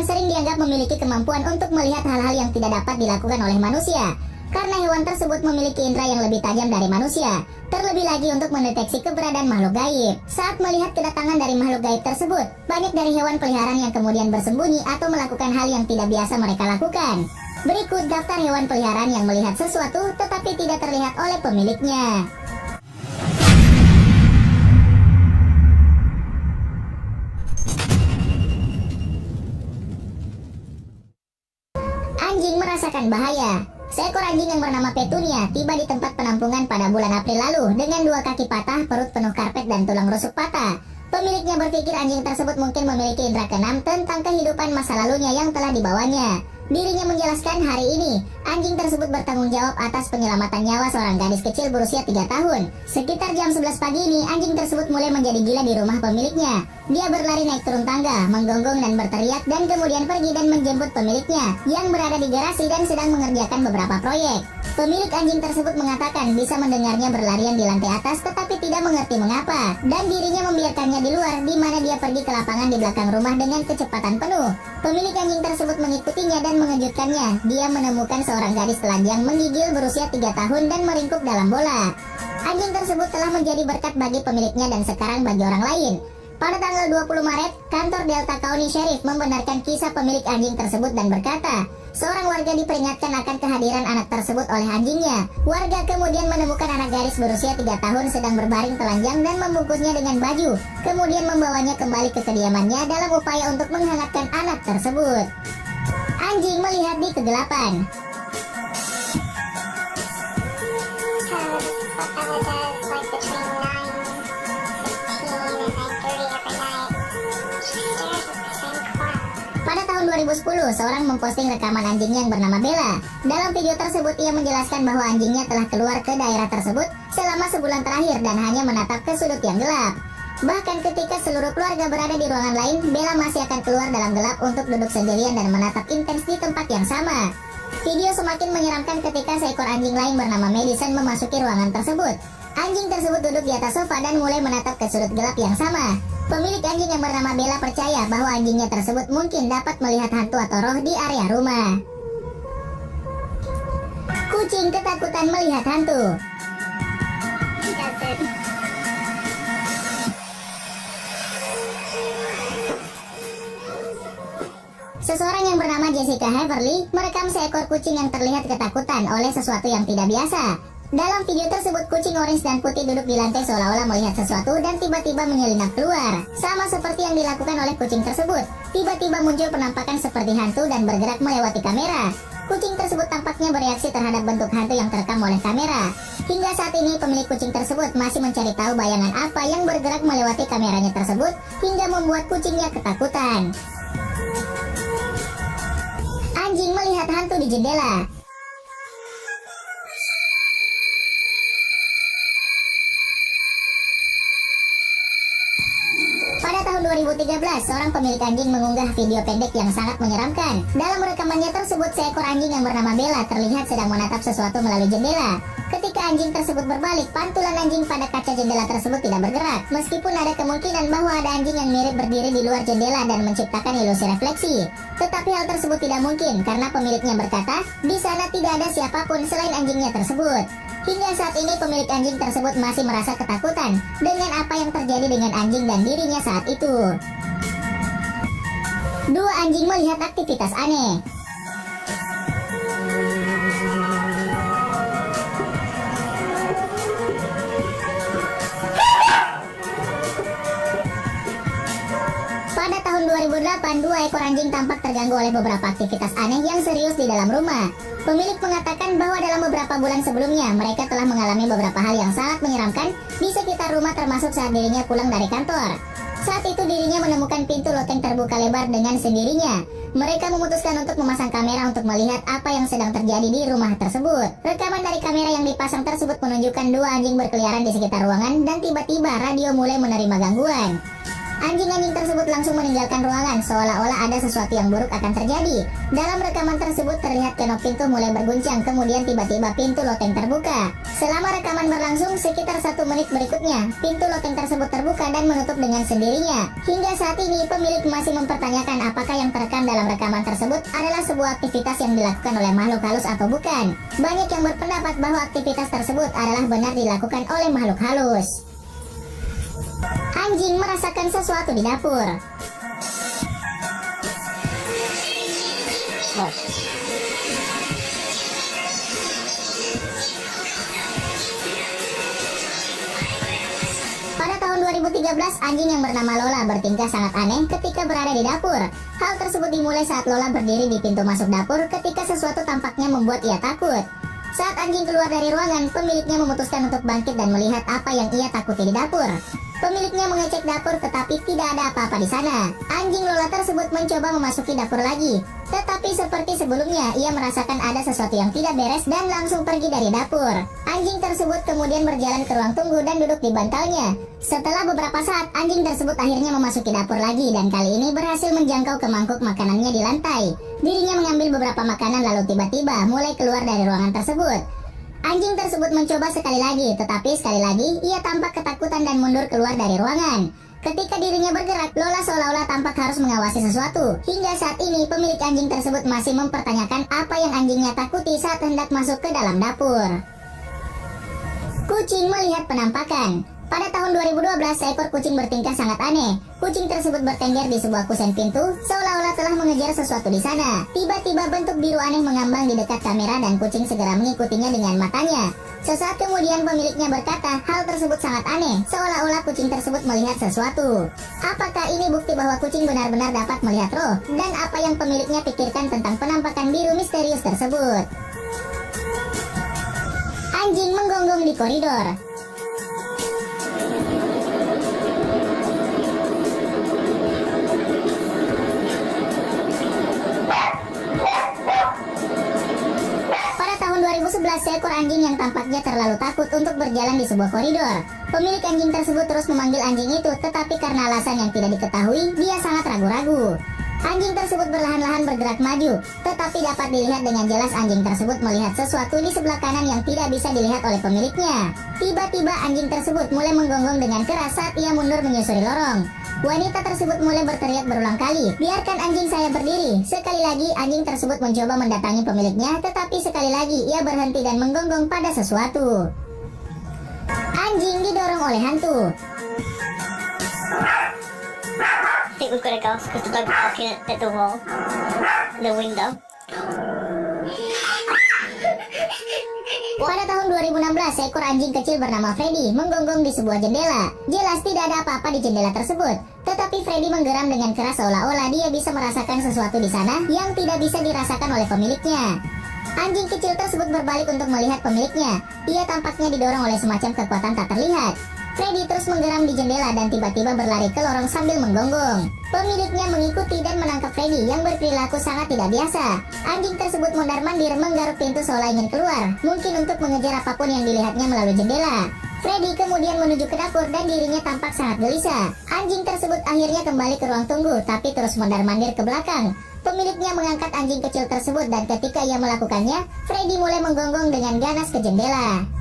sering dianggap memiliki kemampuan untuk melihat hal-hal yang tidak dapat dilakukan oleh manusia. Karena hewan tersebut memiliki indera yang lebih tajam dari manusia, terlebih lagi untuk mendeteksi keberadaan makhluk gaib. Saat melihat kedatangan dari makhluk gaib tersebut, banyak dari hewan peliharaan yang kemudian bersembunyi atau melakukan hal yang tidak biasa mereka lakukan. Berikut daftar hewan peliharaan yang melihat sesuatu tetapi tidak terlihat oleh pemiliknya. Anjing merasakan bahaya. Seekor anjing yang bernama Petunia tiba di tempat penampungan pada bulan April lalu dengan 2 kaki patah, perut penuh karpet dan tulang rusuk patah. Pemiliknya berpikir anjing tersebut mungkin memiliki indera keenam tentang kehidupan masa lalunya yang telah dibawanya. Dirinya menjelaskan hari ini, anjing tersebut bertanggung jawab atas penyelamatan nyawa seorang gadis kecil berusia 3 tahun. Sekitar jam 11 pagi ini, anjing tersebut mulai menjadi gila di rumah pemiliknya. Dia berlari naik turun tangga, menggonggong dan berteriak, dan kemudian pergi dan menjemput pemiliknya yang berada di garasi dan sedang mengerjakan beberapa proyek. Pemilik anjing tersebut mengatakan bisa mendengarnya berlarian di lantai atas tetapi tidak mengerti mengapa, dan dirinya membiarkannya di luar di mana dia pergi ke lapangan di belakang rumah dengan kecepatan penuh. Pemilik anjing tersebut mengikutinya dan mengejutkannya. Dia menemukan seorang gadis telanjang menggigil berusia 3 tahun dan meringkuk dalam bola. Anjing tersebut telah menjadi berkat bagi pemiliknya dan sekarang bagi orang lain. Pada tanggal 20 Maret, kantor Delta County Sheriff membenarkan kisah pemilik anjing tersebut dan berkata, seorang warga diperingatkan akan kehadiran anak tersebut oleh anjingnya. Warga kemudian menemukan anak gadis berusia 3 tahun sedang berbaring telanjang dan membungkusnya dengan baju, kemudian membawanya kembali ke kediamannya dalam upaya untuk menghangatkan anak tersebut. Anjing melihat di kegelapan. Pada tahun 2010, seorang memposting rekaman anjingnya yang bernama Bella. Dalam video tersebut, ia menjelaskan bahwa anjingnya telah keluar ke daerah tersebut selama sebulan terakhir dan hanya menatap ke sudut yang gelap. Bahkan ketika seluruh keluarga berada di ruangan lain, Bella masih akan keluar dalam gelap untuk duduk sendirian dan menatap intens di tempat yang sama. Video semakin menyeramkan ketika seekor anjing lain bernama Madison memasuki ruangan tersebut. Anjing tersebut duduk di atas sofa dan mulai menatap ke sudut gelap yang sama. Pemilik anjing yang bernama Bella percaya bahwa anjingnya tersebut mungkin dapat melihat hantu atau roh di area rumah. Kucing ketakutan melihat hantu. Seseorang yang bernama Jessica Haverly merekam seekor kucing yang terlihat ketakutan oleh sesuatu yang tidak biasa. Dalam video tersebut, kucing orange dan putih duduk di lantai seolah-olah melihat sesuatu dan tiba-tiba menyelinap keluar. Sama seperti yang dilakukan oleh kucing tersebut, tiba-tiba muncul penampakan seperti hantu dan bergerak melewati kamera. Kucing tersebut tampaknya bereaksi terhadap bentuk hantu yang terekam oleh kamera. Hingga saat ini, pemilik kucing tersebut masih mencari tahu bayangan apa yang bergerak melewati kameranya tersebut hingga membuat kucingnya ketakutan. Anjing melihat hantu di jendela. Pada tahun 2013, seorang pemilik anjing mengunggah video pendek yang sangat menyeramkan. Dalam rekamannya tersebut, seekor anjing yang bernama Bella terlihat sedang menatap sesuatu melalui jendela. Ketika anjing tersebut berbalik, pantulan anjing pada kaca jendela tersebut tidak bergerak. Meskipun ada kemungkinan bahwa ada anjing yang mirip berdiri di luar jendela dan menciptakan ilusi refleksi. Tetapi hal tersebut tidak mungkin karena pemiliknya berkata, di sana tidak ada siapapun selain anjingnya tersebut. Hingga saat ini pemilik anjing tersebut masih merasa ketakutan dengan apa yang terjadi dengan anjing dan dirinya saat itu. 2 anjing melihat aktivitas aneh. Pada tahun 2008, 2 ekor anjing tampak terganggu oleh beberapa aktivitas aneh yang serius di dalam rumah. Pemilik mengatakan bahwa dalam beberapa bulan sebelumnya, mereka telah mengalami beberapa hal yang sangat menyeramkan di sekitar rumah termasuk saat dirinya pulang dari kantor. Saat itu dirinya menemukan pintu loteng terbuka lebar dengan sendirinya. Mereka memutuskan untuk memasang kamera untuk melihat apa yang sedang terjadi di rumah tersebut. Rekaman dari kamera yang dipasang tersebut menunjukkan 2 anjing berkeliaran di sekitar ruangan dan tiba-tiba radio mulai menerima gangguan. Anjing-anjing tersebut langsung meninggalkan ruangan seolah-olah ada sesuatu yang buruk akan terjadi. Dalam rekaman tersebut terlihat kenop pintu mulai berguncang, kemudian tiba-tiba pintu loteng terbuka. Selama rekaman berlangsung sekitar 1 menit berikutnya, pintu loteng tersebut terbuka dan menutup dengan sendirinya. Hingga saat ini pemilik masih mempertanyakan apakah yang terekam dalam rekaman tersebut adalah sebuah aktivitas yang dilakukan oleh makhluk halus atau bukan. Banyak yang berpendapat bahwa aktivitas tersebut adalah benar dilakukan oleh makhluk halus. Anjing merasakan sesuatu di dapur. Pada tahun 2013, anjing yang bernama Lola bertingkah sangat aneh ketika berada di dapur. Hal tersebut dimulai saat Lola berdiri di pintu masuk dapur ketika sesuatu tampaknya membuat ia takut. Saat anjing keluar dari ruangan, pemiliknya memutuskan untuk bangkit dan melihat apa yang ia takuti di dapur. Pemiliknya mengecek dapur tetapi tidak ada apa-apa di sana. Anjing Lola tersebut mencoba memasuki dapur lagi. Tetapi seperti sebelumnya, ia merasakan ada sesuatu yang tidak beres dan langsung pergi dari dapur. Anjing tersebut kemudian berjalan ke ruang tunggu dan duduk di bantalnya. Setelah beberapa saat, anjing tersebut akhirnya memasuki dapur lagi dan kali ini berhasil menjangkau ke mangkuk makanannya di lantai. Dirinya mengambil beberapa makanan lalu tiba-tiba mulai keluar dari ruangan tersebut. Anjing tersebut mencoba sekali lagi, tetapi sekali lagi ia tampak ketakutan dan mundur keluar dari ruangan. Ketika dirinya bergerak, Lola seolah-olah tampak harus mengawasi sesuatu. Hingga saat ini, pemilik anjing tersebut masih mempertanyakan apa yang anjingnya takuti saat hendak masuk ke dalam dapur. Kucing melihat penampakan. Pada tahun 2012, seekor kucing bertingkah sangat aneh. Kucing tersebut bertengger di sebuah kusen pintu, seolah-olah telah mengejar sesuatu di sana. Tiba-tiba bentuk biru aneh mengambang di dekat kamera dan kucing segera mengikutinya dengan matanya. Sesaat kemudian pemiliknya berkata, hal tersebut sangat aneh, seolah-olah kucing tersebut melihat sesuatu. Apakah ini bukti bahwa kucing benar-benar dapat melihat roh? Dan apa yang pemiliknya pikirkan tentang penampakan biru misterius tersebut? Anjing menggonggong di koridor. Seekor anjing yang tampaknya terlalu takut untuk berjalan di sebuah koridor. Pemilik anjing tersebut terus memanggil anjing itu, tetapi karena alasan yang tidak diketahui, dia sangat ragu-ragu. Anjing tersebut berlahan-lahan bergerak maju, tetapi dapat dilihat dengan jelas anjing tersebut melihat sesuatu di sebelah kanan yang tidak bisa dilihat oleh pemiliknya. Tiba-tiba anjing tersebut mulai menggonggong dengan keras saat ia mundur menyusuri lorong. Wanita tersebut mulai berteriak berulang kali, "Biarkan anjing saya berdiri." Sekali lagi anjing tersebut mencoba mendatangi pemiliknya, tetapi sekali lagi ia berhenti dan menggonggong pada sesuatu. Anjing didorong oleh hantu. I think we've got to go because the dog's barking at the wall, the window. Pada tahun 2016, seekor anjing kecil bernama Freddy menggonggong di sebuah jendela. Jelas tidak ada apa-apa di jendela tersebut, tetapi Freddy menggeram dengan keras seolah-olah dia bisa merasakan sesuatu di sana yang tidak bisa dirasakan oleh pemiliknya. Anjing kecil tersebut berbalik untuk melihat pemiliknya. Ia tampaknya didorong oleh semacam kekuatan tak terlihat. Freddy terus menggeram di jendela dan tiba-tiba berlari ke lorong sambil menggonggong. Pemiliknya mengikuti dan menangkap Freddy yang berperilaku sangat tidak biasa. Anjing tersebut mondar-mandir menggaruk pintu seolah ingin keluar, mungkin untuk mengejar apapun yang dilihatnya melalui jendela. Freddy kemudian menuju ke dapur dan dirinya tampak sangat gelisah. Anjing tersebut akhirnya kembali ke ruang tunggu, tapi terus mondar-mandir ke belakang. Pemiliknya mengangkat anjing kecil tersebut dan ketika ia melakukannya, Freddy mulai menggonggong dengan ganas ke jendela.